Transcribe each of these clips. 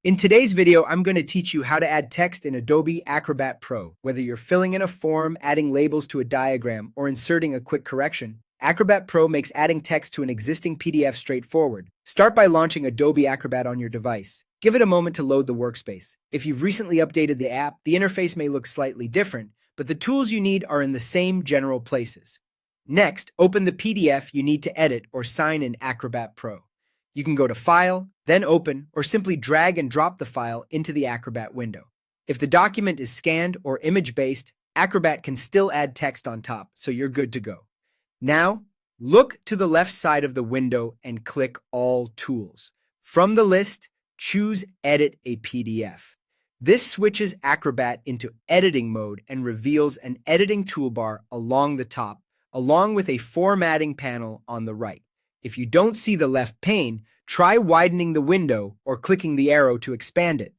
In today's video, I'm going to teach you how to add text in Adobe Acrobat Pro. Whether you're filling in a form, adding labels to a diagram, or inserting a quick correction, Acrobat Pro makes adding text to an existing PDF straightforward. Start by launching Adobe Acrobat on your device. Give it a moment to load the workspace. If you've recently updated the app, the interface may look slightly different, but the tools you need are in the same general places. Next, open the PDF you need to edit or sign in Acrobat Pro. You can go to File, then Open, or simply drag and drop the file into the Acrobat window. If the document is scanned or image-based, Acrobat can still add text on top, so you're good to go. Now, look to the left side of the window and click All Tools. From the list, choose Edit a PDF. This switches Acrobat into editing mode and reveals an editing toolbar along the top, along with a formatting panel on the right. If you don't see the left pane, try widening the window or clicking the arrow to expand it.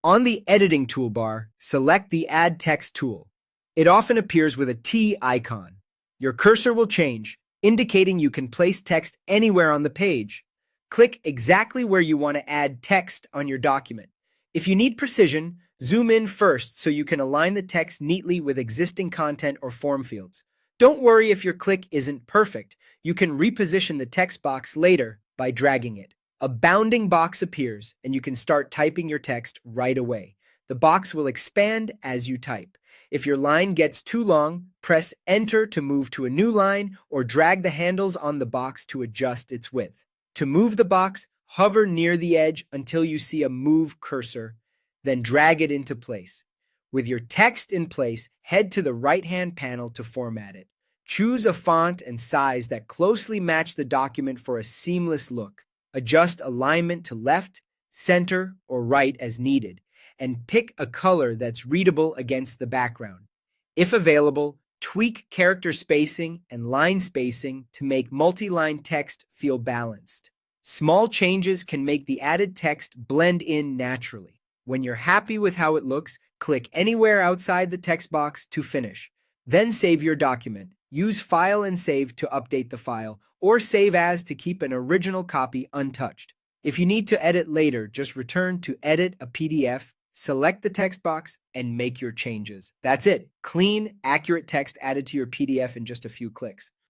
On the editing toolbar, select the Add Text tool. It often appears with a T icon. Your cursor will change, indicating you can place text anywhere on the page. Click exactly where you want to add text on your document. If you need precision, zoom in first so you can align the text neatly with existing content or form fields. Don't worry if your click isn't perfect. You can reposition the text box later by dragging it. A bounding box appears, and you can start typing your text right away. The box will expand as you type. If your line gets too long, press Enter to move to a new line or drag the handles on the box to adjust its width. To move the box, hover near the edge until you see a Move cursor, then drag it into place. With your text in place, head to the right-hand panel to format it. Choose a font and size that closely match the document for a seamless look. Adjust alignment to left, center, or right as needed, and pick a color that's readable against the background. If available, tweak character spacing and line spacing to make multi-line text feel balanced. Small changes can make the added text blend in naturally. When you're happy with how it looks, click anywhere outside the text box to finish. Then save your document. Use File and Save to update the file, or Save As to keep an original copy untouched. If you need to edit later, just return to Edit a PDF, select the text box, and make your changes. That's it. Clean, accurate text added to your PDF in just a few clicks.